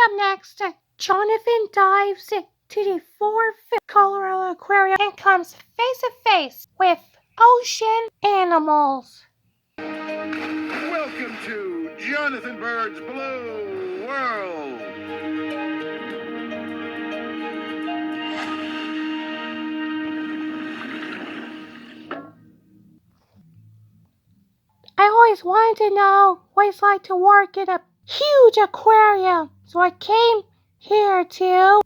up next, Jonathan dives to the 4-foot Colorado Aquarium and comes face to face with ocean animals. Welcome to Jonathan Bird's Blue World. I always wanted to know what it's like to work in a huge aquarium, so I came here to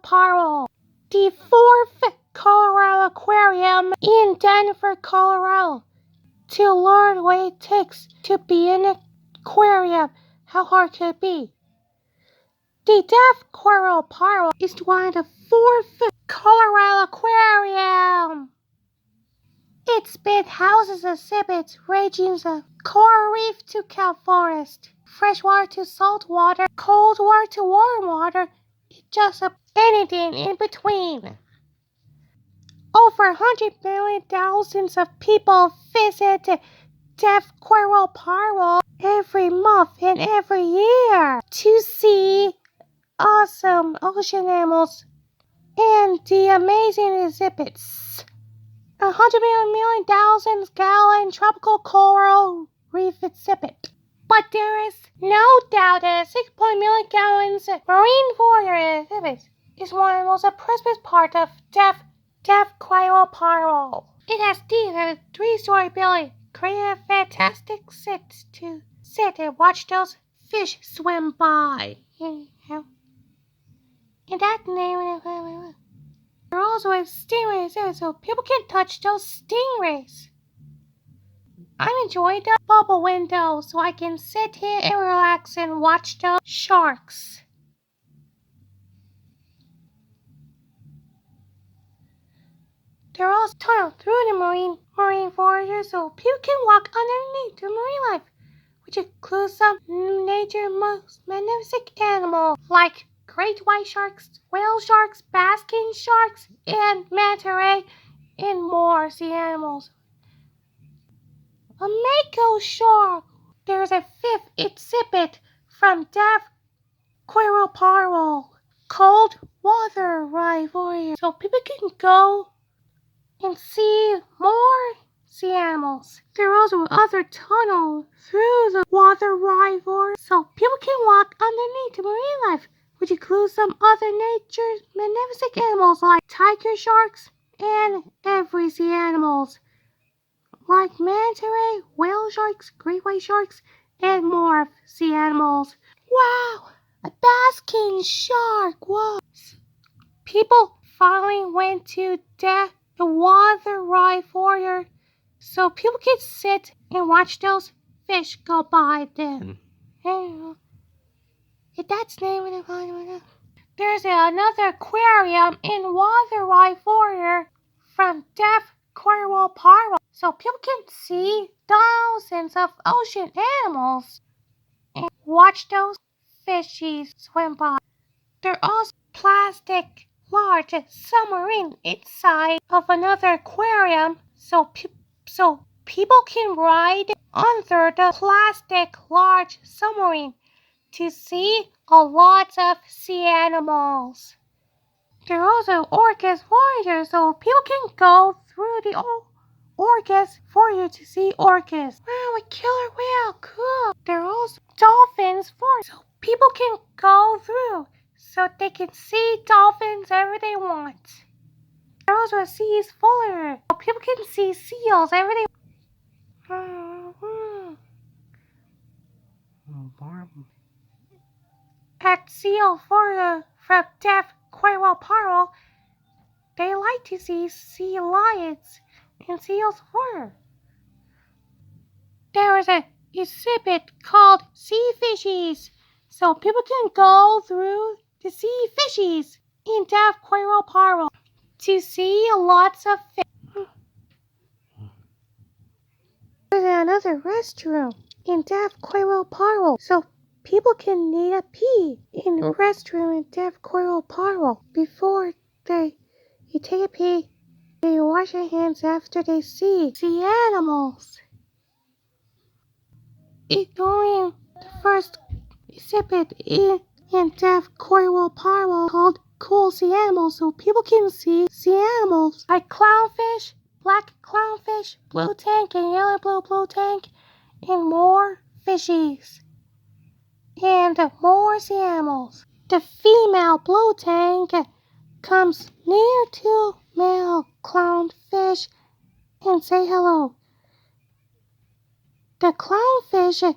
Parl, the 4-foot Colorado Aquarium in Denver, Colorado, to learn what it takes to be in an aquarium. How hard could it be? The Parl is one of the 4-foot Colorado Aquarium. Its big houses exhibits ranging from coral reef to kelp forest, freshwater to saltwater, cold water to warm water, just anything in between. Over 100 million thousands of people visit Parl every month and every year to see awesome ocean animals and the amazing exhibits. 100 million thousand gallon tropical coral reef exhibit. But there is no doubt that 6 million gallons marine water exhibit is one of the most impressive parts of Parl. It has a 3-story building, creating a fantastic sit and watch those fish swim by. And that name. There are also stingrays there, so people can touch those stingrays. I'm enjoying the bubble window, so I can sit here and relax and watch the sharks. There are also tunnels through the marine forest, so people can walk underneath the marine life, which includes some most magnificent animals like great white sharks, whale sharks, basking sharks, and manta ray, and more sea animals. A mako shark. There's a 5th exhibit from Parl, cold water ride warrior, so people can go and see more sea animals. There are also other tunnels through the water ride warrior, so people can walk underneath the marine life, which includes some other nature's magnificent animals like tiger sharks and every sea animals like manta ray, whale sharks, great white sharks, and more sea animals. Wow, a basking shark! Whoa! People finally went to the water ride warrior, so people can sit and watch those fish go by them. That's the name of the. There's another aquarium in water ride warrior from Parl, so people can see thousands of ocean animals and watch those fishies swim by. There are also plastic large submarine inside of another aquarium, so people can ride under the plastic large submarine to see a lot of sea animals. There are also orcas warriors, so people can go through the orcas for you to see orcas. Wow, a killer whale, cool. There are also dolphins for so people can go through, so they can see dolphins ever they want. There are also seas fuller, so people can see seals ever they want. At seal for from Parl, they like to see sea lions and seals fur. There is an exhibit called Sea Fishies, so people can go through the sea fishies in Parl to see lots of fish. There's another restroom in Parl, so people can need a pee in the restroom in Parl before you take a pee. They wash their hands after they see animals. It's only the first exhibit in and deaf Qurel Parl called cool sea animals so people can see sea animals like clownfish, black clownfish, blue tank and yellow blue tank, and more fishies. And more sea animals. The female blue tank comes near to male clownfish and say hello. The clownfish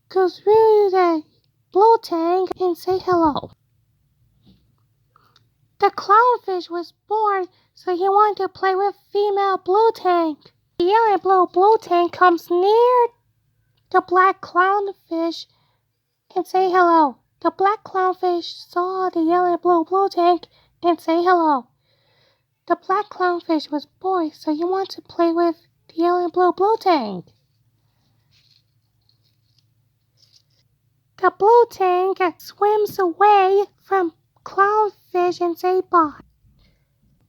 goes through the blue tank and say hello. The clownfish was born, so he wanted to play with female blue tank. The yellow blue tank comes near the black clownfish and say hello. The black clownfish saw the yellow blue tank and say hello. The black clownfish was born, so he wanted to play with the yellow blue tank. The blue tank swims away from clownfish and say bye.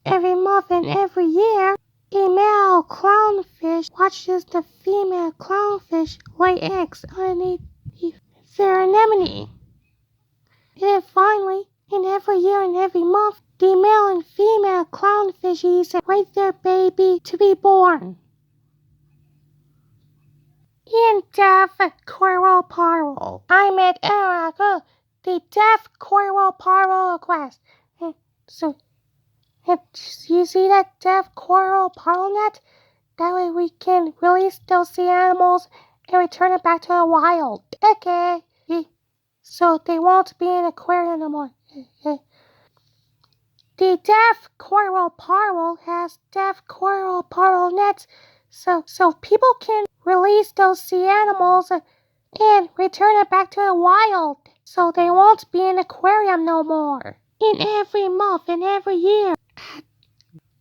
Every month and every year, a male clownfish watches the female clownfish lay eggs underneath their anemone. And then finally, in every year and every month, the male and female clownfishies wait their baby to be born. In deaf Qurel Parl, I met Erica, the deaf Qurel Parl quest. So, you see that deaf Qurel Parl net? That way we can release those sea animals and return it back to the wild. Okay. So they won't be in an aquarium no more. The deaf Qurel Parl has deaf Qurel Parl nets, so people can release those sea animals and return it back to the wild, so they won't be in an aquarium no more. In every month and every year,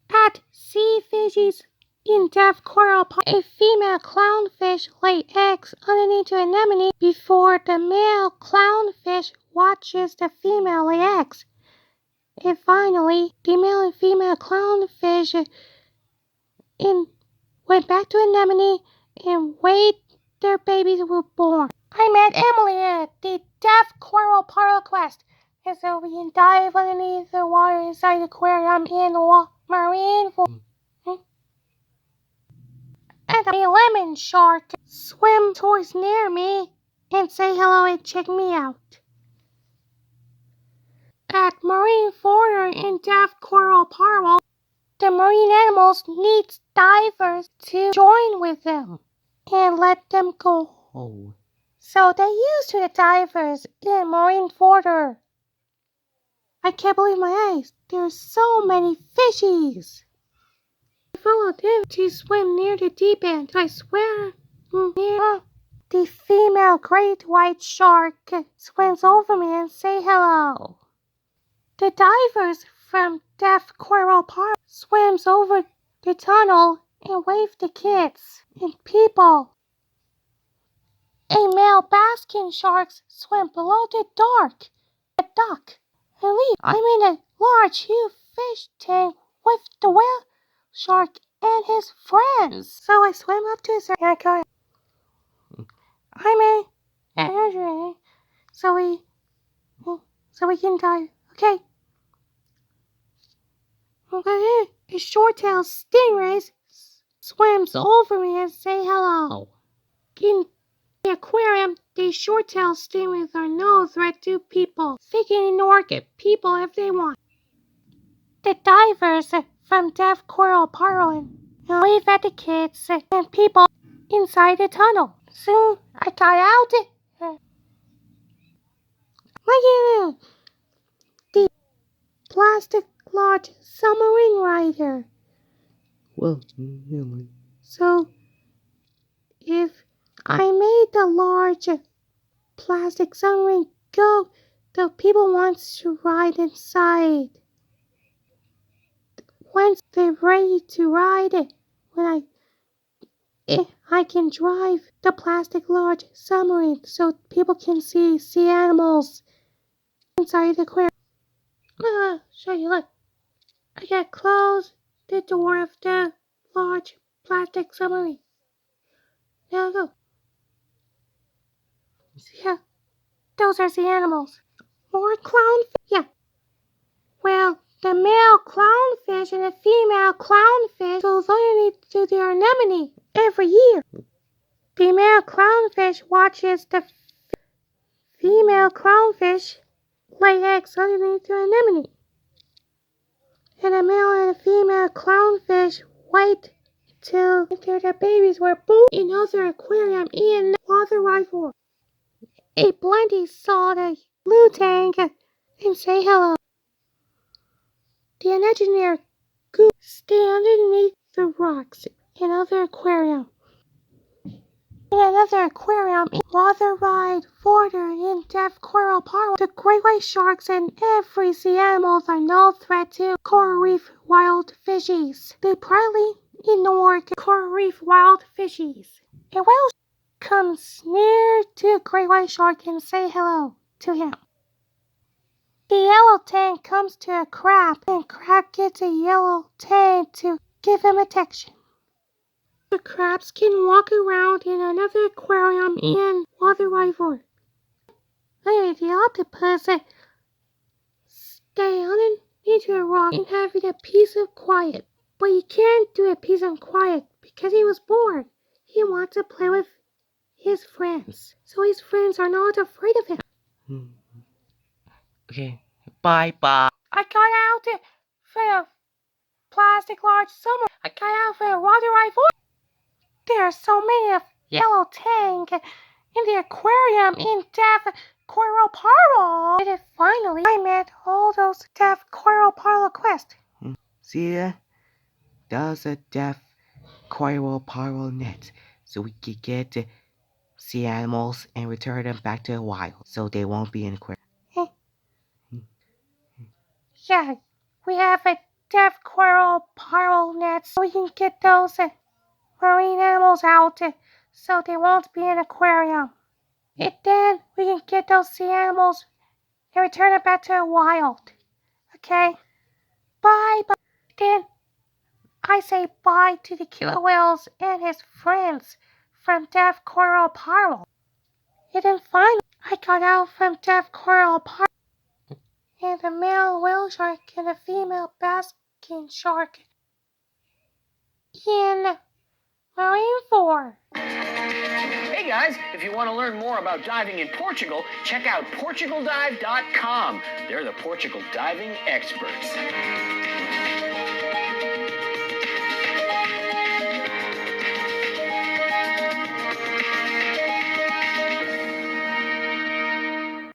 at sea fishies in deaf Qurel Parl, a female clownfish lay eggs underneath the anemone before the male clownfish watches the female lay eggs. And finally, the male and female clownfish went back to anemone and wait their babies were born. I met Emily at the deaf Qurel Parl quest, and so we can dive underneath the water inside the aquarium in the marine forest. And a lemon shark swim towards near me and say hello and check me out. At marine fodder in deaf Qurel Parl, the marine animals need divers to join with them and let them go. So they used to the divers in marine fodder. I can't believe my eyes. There are so many fishies. I followed them to swim near the deep end. I swear, near the female great white shark swims over me and say hello. The divers from deaf Qurel Parl swims over the tunnel and wave to kids and people. A male basking sharks swim below the dock and leave. I'm in a large huge fish tank with the whale shark and his friends. So I swim up to his and I go, I'm in Andrew. So we can dive. Okay. A short-tailed stingray swims over me and say hello. In the aquarium, these short-tailed stingrays are no threat to people. They can ignore people if they want. The divers from deaf Qurel Parl wave at the kids and people inside the tunnel. Soon I got out. Look at the plastic large submarine rider. Well, So, if I made the large plastic submarine go, the people want to ride inside. Once they're ready to ride it, I can drive the plastic large submarine so people can see sea animals inside the aquarium. Show you, look. I gotta close the door of the large plastic submarine. Now go. Yeah, those are sea animals. More clownfish? Yeah. Well, the male clownfish and the female clownfish goes underneath to the anemone every year. The male clownfish watches the female clownfish lay eggs underneath the anemone. And the male and the female clownfish wait till their babies were born in another aquarium in Water Rival. A blindy saw the blue tank and say hello. The engineer could stay underneath the rocks in another aquarium. In another aquarium, in Water Ride, Water, in Deaf Coral Parl, the great white sharks and every sea animals are no threat to coral reef wild fishies. They proudly ignore coral reef wild fishies. A whale comes near to a great white shark and say hello to him. The yellow tank comes to a crab, and crab gets a yellow tank to give him attention. The crabs can walk around in another aquarium in Water Rival. And the octopus stay underneath a rock and having a piece of quiet. But he can't do a piece of quiet because he was bored. He wants to play with his friends, so his friends are not afraid of him. Okay, bye. I got out for a plastic large summer. I got out for a Water Rival. There are so many of yellow tank in the aquarium in Deaf Coral Parl. And finally, I met all those Deaf Coral Parl quests. See that? That's a deaf coral parl net, so we could get the sea animals and return them back to the wild, so they won't be in aquarium. Yeah, we have a Deaf Coral Parl net, so we can get those marine animals out, so they won't be in aquarium. And then we can get those sea animals and return them back to the wild. Okay? Bye. Then I say bye to the killer whales and his friends from Deaf Coral Parl. And then finally, I got out from Deaf Coral Parl. And the male whale shark and the female basking shark in Marine 4. Hey guys, if you want to learn more about diving in Portugal, check out PortugalDive.com. They're the Portugal diving experts.